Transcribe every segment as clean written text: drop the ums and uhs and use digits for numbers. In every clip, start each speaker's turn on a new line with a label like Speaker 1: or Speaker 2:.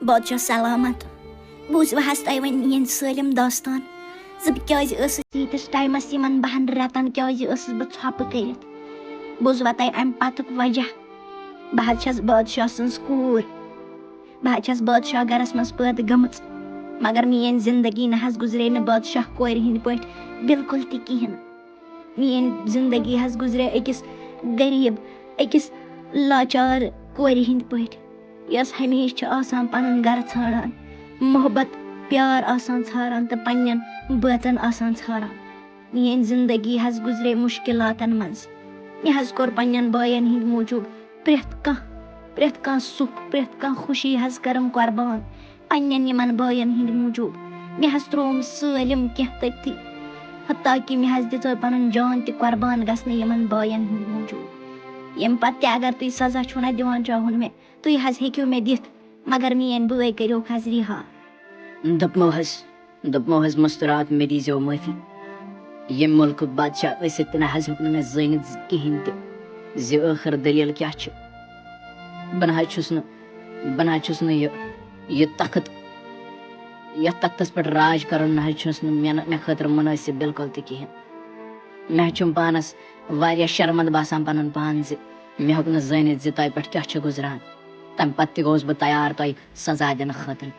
Speaker 1: بادشاہ سلامت بوٗزوٕ حظ تۄہہِ وۄنۍ میٲنۍ سٲلِم داستان زِ بہٕ کیازِ ٲسٕس ییٖتِس ٹایمَس یِمن 2 رٮ۪تن کیازِ ٲسٕس بہٕ ژھۄپہٕ کٔرِتھ بوٗزوا تۄہہِ اَمہِ پتُک وجہ بہٕ حظ چھَس بادشاہ سٕنٛز کوٗر بہٕ حظ چھَس بادشاہ گرس منٛز پٲدٕ گٔمٕژ مگر میٲنۍ زندگی نہ حظ گُزرے نہٕ بادشاہ کورِ ہٕنٛدۍ پٲٹھۍ بالکُل تہِ کِہینۍ میٲنۍ زندگی حظ گُزرے أکِس غریٖب أکِس لاچار کورِ ہٕنٛدۍ پٲٹھۍ یۄس ہمیشہِ چھِ آسان پنُن گرٕ ژھانڈان محبت پیار آسان ژھاران تہٕ پننٮ۪ن بٲژن آسان ژھاران میٲنۍ زندگی حظ گُزرے مُشکِلاتن منٛز مےٚ حظ کوٚر پننٮ۪ن بایَن ہٕنٛدۍ موٗجوٗب پرٮ۪تھ کانٛہہ سُکھ پرٮ۪تھ کانٛہہ خوشی حظ کٔرٕم قۄربان پننٮ۪ن یِمن بایَن ہٕنٛدۍ موٗجوٗب مےٚ حظ ترووُم سٲلِم کینٛہہ تٔتھی حتیٰ کہِ مےٚ حظ دِژٲے پنُن جان تہِ قۄربان گژھنہٕ یِمن بایَن ہٕنٛدۍ موٗجوٗب ییٚمہِ پتہٕ تہِ اگر تُہۍ سزا چھُو نہ دِوان چاہُن مےٚ تُہۍ حظ ہیٚکِو مےٚ دِتھ مگر میٲنۍ بٲے کٔرِوکھ حظ رِہا
Speaker 2: دوٚپمو حظ مستورات مےٚ دیٖزیو معٲفی ییٚمہِ مُلکُک بادشاہ ٲسِتھ تہِ نہ حظ ہیوٚک نہٕ مےٚ زٲنِتھ کِہینۍ تہِ زِ ٲخٕر دٔلیٖل کیٛاہ چھِ بہٕ نہ حظ چھُس نہٕ یہِ تخت یتھ تختس پٮ۪ٹھ راج کرُن نہ حظ چھُس نہٕ مےٚ خٲطرٕ مُنٲسِب بالکُل تہِ کِہینۍ مےٚ حظ چھُم پانس واریاہ شرمنٛد باسان پنُن پان زِ مےٚ ہیوٚک نہٕ زٲنِتھ زِ تۄہہِ پٮ۪ٹھ کیٛاہ چھُ گُزران تمہِ پتہٕ تہِ گوٚوُس بہٕ تیار تۄہہِ سزا دِنہٕ خٲطرٕ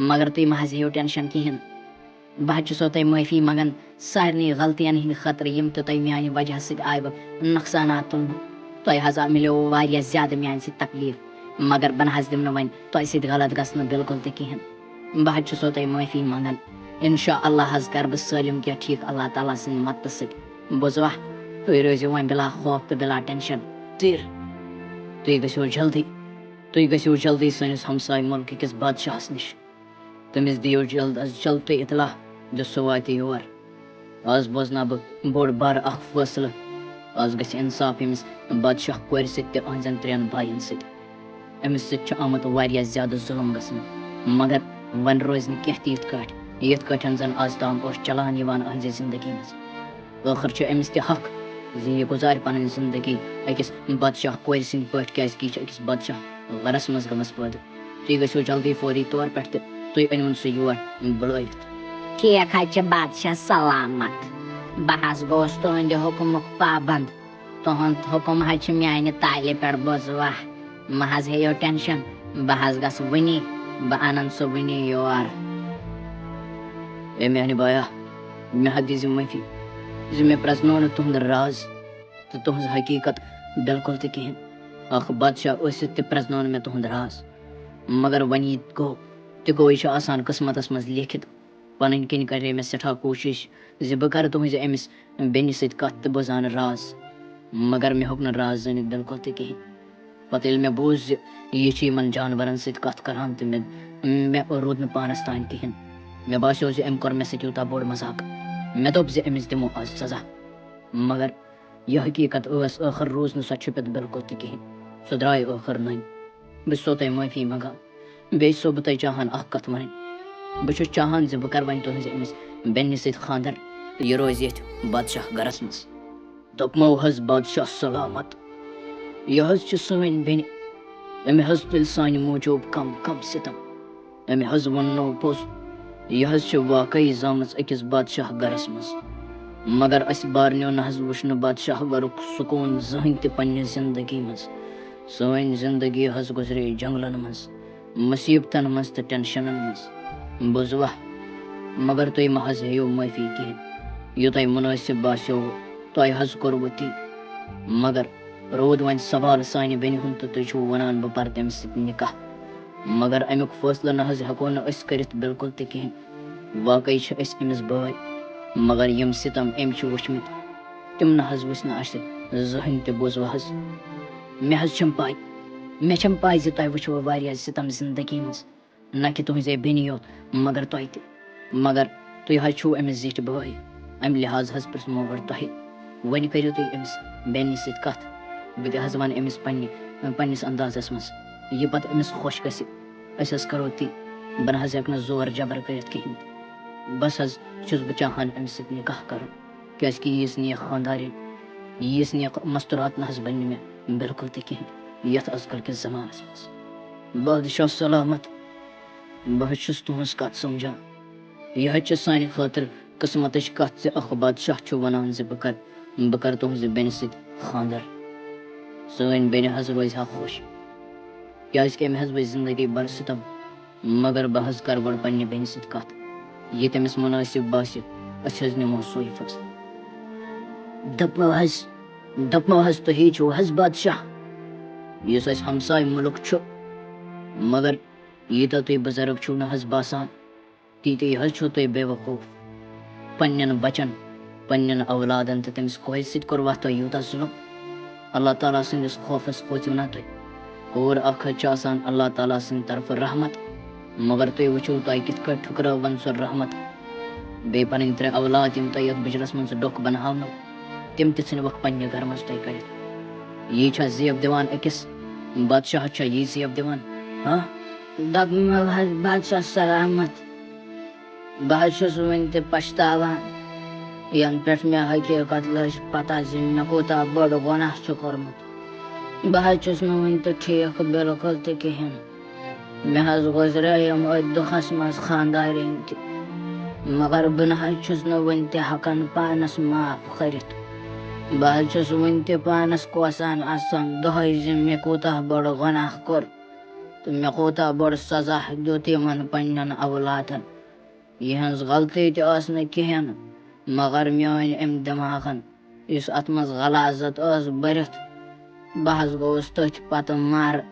Speaker 2: مگر تُہۍ مہ حظ ہیٚیِو ٹٮ۪نشن کِہینۍ بہٕ حظ چھُسو تۄہہِ معٲفی منٛگان سارنٕے غلطین ہٕنٛدِ خٲطرٕ یِم تہِ تۄہہِ میانہِ وجہ سۭتۍ آیوٕ نۄقصانات تُلنہٕ تۄہہِ حظ مِلیو واریاہ زیادٕ میانہِ سۭتۍ تکلیٖف مگر بہٕ نہ حظ دِمہٕ نہٕ وۄنۍ تۄہہِ سۭتۍ غلط گژھنہٕ بالکُل تہِ کِہینۍ بہٕ حظ چھُسو تۄہہِ معٲفی منٛگان انشاء اللہ حظ کرٕ بہٕ سٲلِم کینٛہہ ٹھیٖک اللہ تعالیٰ سٕنٛدِ مدتہٕ سۭتۍ بوٗزوا تُہۍ روٗزِو وۄنۍ بِلا خوف تہٕ بِلا ٹٮ۪نشن تُہۍ گٔژھِو جلدی سٲنِس ہمساے مُلکہٕ کِس بادشاہس نِش تٔمِس دِیِو جلد از جلد تُہۍ اطلاع زِ سُہ واتہِ یور آز بوزناو بہٕ بوٚڑ بارٕ اکھ فٲصلہٕ آز گژھِ انصاف أمِس بادشاہ کورِ سۭتۍ تہِ أہنٛزن 3 بایَن سۭتۍ أمِس سۭتۍ چھُ آمُت واریاہ زیادٕ ظُلم گژھنہٕ مگر وۄنۍ روزِ نہٕ کینٛہہ تہِ یِتھ کٲٹھۍ زن آز تام اوس چلان یِوان أہنٛزِ زندگی منٛز ٲخٕر چھُ أمِس تہِ حق زِ یہِ گُزارِ پنٕنۍ زندگی أکِس بادشاہ کورِ سٕنٛدۍ پٲٹھۍ کیازِ کہِ یہِ چھِ أکِس بادشاہ گرس منٛز گٔمٕژ پٲدٕ تُہۍ گٔژھِو جلدی فوری طور پٮ۪ٹھ تہٕ تُہۍ أنۍوُن سُہ یور بُلٲوِتھ
Speaker 1: ٹھیٖک حظ چھُ بادشاہ سلامت بہٕ حظ گوٚوُس تُہنٛدِ حُکمُک پابنٛد تُہُنٛد حُکم حظ چھُ میانہِ تالہِ پٮ۪ٹھ بوٗزوا مہ حظ ہیٚیِو ٹٮ۪نشن بہٕ حظ گژھٕ وُنی بہٕ انن سُہ وُنی یور
Speaker 2: اے میانہِ بایا مےٚ حظ دیٖزِ معٲفی زِ مےٚ پرٛزنوو نہٕ تُہُنٛد راز تہٕ تُہنٛز حقیٖقت بالکُل تہِ کِہینۍ اکھ بادشاہ ٲسِتھ تہِ پرٛزنوو نہٕ مےٚ تُہُنٛد راز مگر وۄنۍ یہِ گوٚو یہِ چھُ آسان قٕسمتس منٛز لیکھِتھ پنٕنۍ کِنۍ کرے مےٚ سٮ۪ٹھاہ کوٗشِش زِ بہٕ کرٕ تُہنٛزِ أمِس بیٚنہِ سۭتۍ کتھ تہٕ بہٕ زانہٕ راز مگر مےٚ ہیوٚک نہٕ راز زٲنِتھ بالکُل تہِ کِہینۍ پتہٕ ییٚلہِ مےٚ بوٗز زِ یہِ چھِ یِمن جانورن سۭتۍ کتھ کران تہٕ مےٚ روٗد نہٕ پانس تانۍ کِہینۍ مےٚ باسیو زِ أمۍ کوٚر مےٚ سۭتۍ یوٗتاہ بوٚڑ مذاق مےٚ دوٚپ زِ أمِس دِمو آز سزا مگر یہِ حقیٖقت ٲس ٲخٕر روٗز نہٕ سۄ چھُپِتھ بالکُل تہِ کِہینۍ سۄ درٛاے ٲخٕر نٔنۍ بہٕ چھُسو تۄہہِ معٲفی منٛگان بیٚیہِ چھُسو بہٕ تۄہہِ چاہان اکھ کتھ وَنٕنۍ بہٕ چھُس چاہان زِ بہٕ کرٕ وۄنۍ تُہنٛزِ أمِس بیٚنہِ سۭتۍ خانٛدر تہٕ یہِ روزِ ییٚتھۍ بادشاہ گرس منٛز دوٚپمو حظ بادشاہ سلامت یہِ حظ چھِ سٲنۍ بیٚنہِ أمۍ حظ تُلہِ سانہِ موٗجوٗب کم سِتم أمۍ حظ ووٚن نوٚو پوٚز یہِ حظ چھِ واقعی زامٕژ أکِس بادشاہ گرس منٛز مگر اسہِ بارنیو نہ حظ وٕچھ نہٕ بادشاہ گرُک سکوٗن زٕہٕنۍ تہِ پننہِ زندگی منٛز سٲنۍ زندگی حظ گُزرے جنگلن منٛز مُصیٖبتن منٛز تہٕ ٹٮ۪نشنن منٛز بوٗزوا مگر تُہۍ مہ حظ ہیٚیِو معٲفی کِہینۍ یہِ تۄہہِ مُنٲسِب باسیووُ تۄہہِ حظ کوٚروٕ تی مگر روٗد وۄنۍ سوال سانہِ بیٚنہِ ہُنٛد تہٕ تُہۍ چھِو ونان بہٕ پرٕ تٔمِس سۭتۍ نِکاح مگر امیُک فٲصلہٕ نہ حظ ہٮ۪کو نہٕ أسۍ کٔرِتھ بالکُل تہِ کِہینۍ واقعی چھِ أسۍ أمِس بٲے مگر یِم سِتم أمۍ چھِ وٕچھمٕتۍ تِم نہ حظ وٕچھۍ نہٕ اَسہِ زٕہٕنۍ تہِ بوٗزوا حظ مےٚ حظ چھَم پاے زِ تۄہہِ وٕچھوٕ واریاہ سِتم زندگی منٛز نہ کہِ تُہنٛزے بیٚنی یوت مگر تۄہہِ تہِ مگر تُہۍ حظ چھِو أمِس زِٹھۍ بٲے امہِ لحاظ حظ پرٛژھمو گۄڈٕ تۄہہِ وۄنۍ کٔرِو تُہۍ أمِس بیٚنہِ سۭتۍ کتھ بہٕ تہِ حظ ونہٕ أمِس پننِس اندازس منٛز یہِ پتہٕ أمِس خۄش گژھِ أسۍ حظ کرو تی بہٕ نہ حظ ہٮ۪کہٕ نہٕ زور جبر کٔرِتھ کِہینۍ بس حظ چھُس بہٕ چاہان أمِس سۭتۍ نِکاح کرُن کیازِ کہِ ییٖژ نہٕ یہِ خانٛدارِنۍ ییٖژ نہٕ یہِ مستورات نہ حظ بنہِ مےٚ بالکُل تہِ کِہینۍ یتھ آز کل کِس زمانس منٛز بادشاہ سلامت بہٕ چھُس تُہنٛز کتھ سمجھان یہِ چھِ سانہِ خٲطرٕ قٕسمتٕچ کتھ زِ اکھ بادشاہ چھُ ونان زِ بہٕ کرٕ تُہنٛزِ بیٚنہِ سۭتۍ خانٛدر سٲنۍ بیٚنہِ حظ روزِ ہا خۄش کیازِ أمۍ حظ وٕچھ زندگی بڑٕ ستم مگر بہٕ حظ کرٕ گۄڈٕ پننہِ بیٚنہِ سۭتۍ کتھ یہِ تٔمِس مُنٲسِب باسہِ أسۍ حظ نِمو سُے فٲصلہٕ دپمو حظ تُہی چھِو حظ بادشاہ یُس اَسہِ ہمساے مُلک چھُ مگر ییٖتیٛاہ تُہۍ بُزرگ چھِو نہ حظ باسان تیٖتی حظ چھِو تُہۍ بے وقوٗف پننٮ۪ن بچن پننٮ۪ن اولادن تہٕ تٔمِس کورِ سۭتۍ کوٚروا تۄہہِ یوٗتاہ ظُلم اللہ تعالیٰ سٕنٛدِس خوفس کھوژِو نا تُہۍ کوٗر اکھ حظ چھِ آسان اللہ تعالیٰ سٕنٛدِ طرفہٕ رحمت مگر تُہۍ وٕچھِو تۄہہِ کِتھ کٲٹھۍ ٹھُکرٲوٕن سۄ رحمت بیٚیہِ پنٕنۍ 3 اولاد یِم تۄہہِ یتھ بِجرس منٛز ڈوٚکھ بناونو تِم تہِ ژھٕنۍوُکھ پننہِ گرٕ منٛز تۄہہِ کٔڑِتھ یی چھا زیب دِوان أکِس بادشاہس چھا یی زیب دِوان دپمو حظ بادشاہ سلامت بہٕ حظ چھُس وُنہِ تہِ پچھتاوان ینہٕ پٮ۪ٹھ مےٚ حقیٖقت لٔج پتہ زِ مےٚ کوٗتاہ بوٚڑ گۄناہ چھُ کوٚرمُت بہٕ حظ چھُس نہٕ وُنہِ تہِ ٹھیٖک بِلکُل تہِ کِہیٖنۍ مےٚ حظ گُزرییِم أتھۍ دۄہس منٛز خانٛدارِنۍ تہِ مگر بہٕ نہ حظ چھُس نہٕ وُنہِ تہِ ہٮ۪کان پانس معاف کٔرِتھ بہٕ حظ چھُس وُنہِ تہِ پانس کوسان آسان دۄہے زِ مےٚ کوٗتاہ بوٚڑ گۄناہ کوٚر تہٕ مےٚ کوٗتاہ بوٚڑ سزا دیُت یِمن پننٮ۪ن اولادن یِہٕنٛز غلطی تہِ ٲس نہٕ کِہیٖنۍ مگر میٲنۍ أمۍ دٮ۪ماغن یُس اتھ منٛز غلازت ٲس بٔرِتھ بہٕ حظ گوٚوُس تٔتھۍ پتہٕ مارٕ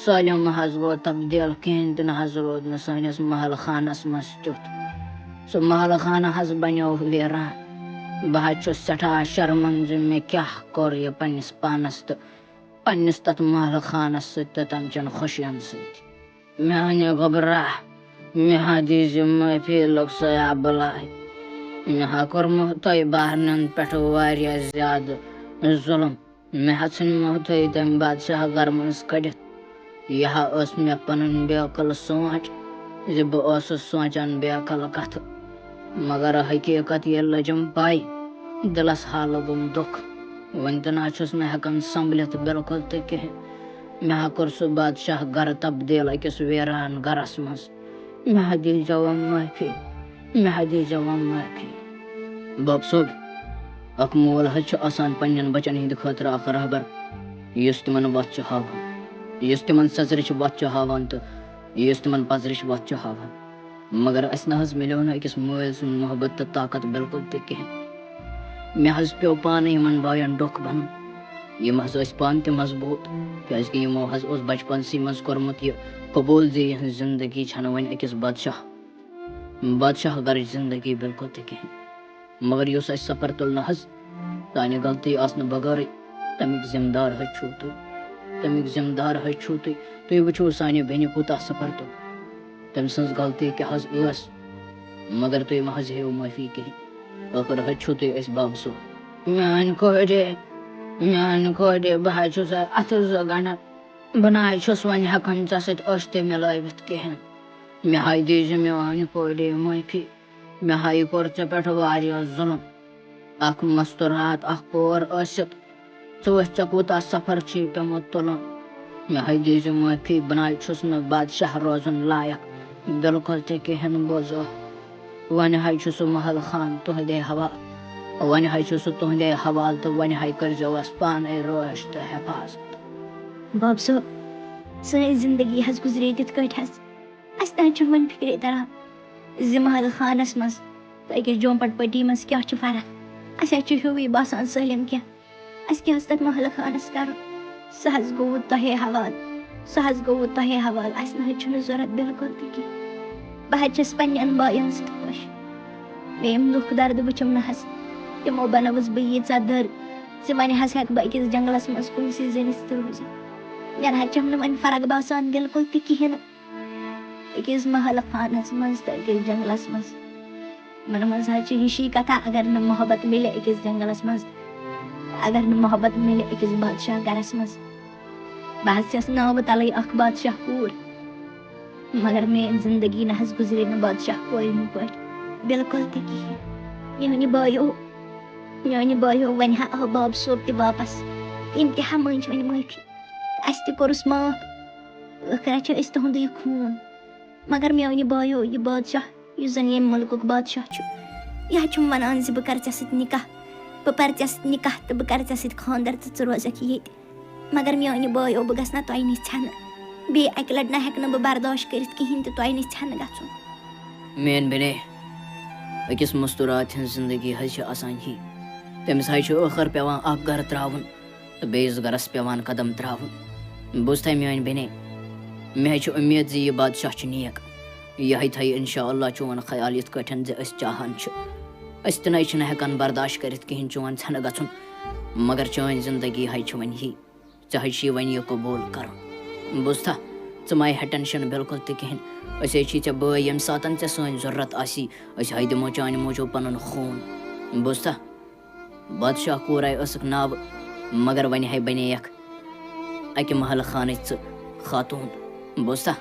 Speaker 2: سٲلِم حظ گوٚو تبدیٖل کِہیٖنۍ تہِ نہ حظ روٗد نہٕ سٲنِس محل خانس منٛز تیُتھ سُہ محل خانہٕ حظ بنیو ویران بہٕ حظ چھُس سٮ۪ٹھاہ شرمنٛد زِ مےٚ کیٛاہ کوٚر یہِ پننِس پانس تہٕ پننِس تتھ محل خانس سۭتۍ تہٕ تمہِ چٮ۪ن خوشین سۭتۍ میانہِ گۄبراہ مےٚ ہا دیٖزِ معٲفی لُکسیا بلاے مےٚ ہا کوٚرمو تۄہہِ بارنٮ۪ن پٮ۪ٹھ واریاہ زیادٕ ظُلم مےٚ ہا ژھٕنمو تۄہہِ تمہِ بادشاہ گرٕ منٛز کٔڑِتھ یہِ ہا ٲس مےٚ پنٕنۍ بے عقل سونٛچ زِ بہٕ اوسُس سونٛچان بے عقل کتھٕ مگر حقیٖقت ییٚلہِ لٔجِم پاے دِلس ہا لوٚگُم دُکھ وۄنۍ تہِ نہ چھُس نہٕ ہٮ۪کان سمبلِتھ بِلکُل تہِ کِہیٖنۍ مےٚ ہا کوٚر سُہ بادشاہ گرٕ تبدیٖل أکِس ویران گرس منٛز مےٚ ہا دیٖزیو معٲفی مےٚ ہا دیٖزیو معٲفی بب صٲب اکھ مول حظ چھُ آسان پننٮ۪ن بچن ہٕنٛدِ خٲطرٕ اکھ رہبر یُس تِمن وتھ چھُ ہاوان یُس تِمن سزرٕچ وتھ چھُ ہاوان تہٕ یُس تِمن پزرٕچ وتھ چھُ ہاوان مگر اسہِ نہ حظ مِلیو نہٕ أکِس مٲلۍ سُنٛد محبت تہٕ طاقت بِلکُل تہِ کِہیٖنۍ مےٚ حظ پیوٚو پانہٕ یِمن باین ڈوٚکھ بنُن یِم حظ ٲسۍ پانہٕ تہِ مضبوٗط کیازِ کہِ یِمو حظ اوس بچپنسٕے منٛز کوٚرمُت یہِ قبوٗل زِ یِہٕنٛز زندگی چھنہٕ وۄنۍ أکِس بادشاہ گرٕچ زندگی بِلکُل تہِ کِہیٖنۍ مگر یُس اسہِ سفر تُل نہ حظ سانہِ غلطی آسنہٕ بغٲرٕے تمیُک ذمہٕ دار حظ چھُو تُہۍ تُہۍ وٕچھِو سانہِ بیٚنہِ کوٗتاہ سفر تُل تٔمۍ سٕنٛز غلطی کیٛاہ حظ ٲس مگر تُہۍ مہ حظ ہیٚیِو معٲفی کِہیٖنۍ ٲخٕر حظ چھُو تُہۍ أسۍ باب صٲب میٛانہِ کورِ بہٕ حظ چھُس اَتھٕ زٕ گنٛڈان بہٕ نہ حظ چھُس وۄنۍ ہٮ۪کان ژےٚ سۭتۍ أچھ تہِ مِلٲوِتھ کِہیٖنۍ مےٚ ہاے دیٖزِ میٛانہِ کورِ معٲفی مےٚ ہاے کوٚر ژےٚ پٮ۪ٹھ واریاہ ظُلم اکھ مستوٗرات اکھ کور ٲسِتھ ژٕ وٕچھ ژےٚ کوٗتاہ سفر چھُے پیوٚمُت تُلُن مےٚ ہاے دیٖزِ معٲفی بہٕ نہ حظ چھُس نہٕ بادشاہ روزُن لایق بِلکُل تہِ کِہیٖنۍ بوزو وۄنۍ حظ چھُ سُہ محل خان تُہنٛدے حوالہٕ تہٕ وۄنۍ حظ کٔرۍزیو اَسہِ پانے رٲچھ تہٕ حفاظت
Speaker 1: باب صٲب سٲنۍ زندگی حظ گُزرے تِتھ کٲٹھۍ حظ اَسہِ نہ حظ چھُنہٕ وۄنۍ فِکرے تران زِ محل خانس منٛز تہٕ أکِس جھومپٹ پٔٹی منٛز کیٛاہ چھُ فرق اَسہِ حظ چھُ ہیُوٕے باسان سٲلِم کینٛہہ اَسہِ کیٛاہ اوس تَتھ محل خانس کَرُن سُہ حظ گوٚوُ تۄہے حوالہٕ اَسہِ نہ حظ چھُنہٕ ضوٚرتھ بِلکُل تہِ کینٛہہ بہٕ حظ چھَس پننٮ۪ن بایَن سۭتۍ خۄش مےٚ یِم دُکھ درد وٕچھُم نہ حظ تِمو بنٲوٕس بہٕ ییٖژاہ دٔر زِ وۄنۍ حظ ہٮ۪کہٕ بہٕ أکِس جنگلس منٛز کُنسٕے زٔنِس تہِ روٗزِتھ مےٚ نہ حظ چھم نہٕ وۄنۍ فرق باسان بِلکُل تہِ کِہیٖنۍ نہٕ أکِس محل خانس منٛز تہٕ أکِس جنگلس منٛز یِمن منٛز حظ چھِ ہِشی کتھا اگر نہٕ محبت مِلہِ أکِس جنگلس منٛز اگر نہٕ محبت مِلہِ أکِس بادشاہ گرس منٛز بہٕ حظ چھس ناوٕ تلٕے اکھ بادشاہ کوٗر مگر میٲنۍ زندگی نہ حظ گُزرے نہٕ بادشاہ کورِ ہٕنٛدۍ پٲٹھۍ بِلکُل تہِ کِہیٖنۍ میٛانہِ بایو وۄنۍ ہا آو باب صٲب تہِ واپس تٔمۍ تہِ ہا مٔنٛج وۄنۍ معٲفی اَسہِ تہِ کوٚرُس معاف ٲخٕر چھِ أسۍ تُہُنٛدُے خوٗن مگر میانہِ بایو یہِ بادشاہ یُس زن ییٚمہِ مُلکُک بادشاہ چھُ یہِ حظ چھُم ونان زِ بہٕ کرٕ ژےٚ سۭتۍ نِکاح بہٕ پرٕ ژےٚ سۭتۍ نِکاح تہٕ بہٕ کرٕ ژےٚ سۭتۍ خاندر تہٕ ژٕ روزکھ ییٚتہِ مگر میانہِ بایو بہٕ گژھٕ نہ تۄہہِ نِش ژھٮ۪نہٕ بیٚیہِ اکہِ لٹہِ نہ ہٮ۪کہٕ نہٕ بہٕ برداشت کٔرِتھ کِہیٖنۍ تہِ تۄہہِ نِش ژھٮ۪نہٕ گژھُن
Speaker 2: میٲنۍ بیٚنے أکِس مستوٗرات ہٕنٛز زندگی حظ چھِ آسان یی تٔمِس حظ چھُ ٲخر پیٚوان اکھ گرٕ ترٛاوُن تہٕ بیٚیِس گرس پیٚوان قدم ترٛاوُن بوٗزتھا میٲنۍ بیٚنے مےٚ حظ چھِ اُمید زِ یہِ بادشاہ چھُ نیک یہِ ہَے تھایہِ اِنشاء اللہ چون خیال یِتھ کٲٹھۍ زِ أسۍ چاہان چھِ أسۍ تہِ نَے چھِنہٕ ہٮ۪کان برداشت کٔرِتھ کِہیٖنۍ چون ژھٮ۪نہٕ گژھُن مگر چٲنۍ زندگی حظ چھِ وۄنۍ یی ژےٚ حظ چھُے وۄنۍ یہِ قبوٗل کرُن بوٗزتھا ژٕ مہ ہےٚ ٹٮ۪نشن بِلکُل تہِ کِہیٖنۍ أسۍ حظ چھِ ژےٚ بٲے ییٚمہِ ساتہٕ ژےٚ سٲنۍ ضروٗرت آسی أسۍ حظ دِمو چانہِ موٗجوٗب پنُن خوٗن بوٗزتھا بادشاہ کوٗر ہَے ٲسٕکھ ناوٕ مگر وۄنۍ ہَے بنییکھ اکہِ محلہٕ خانٕچ ژٕ خاتوٗن بوٗزتھا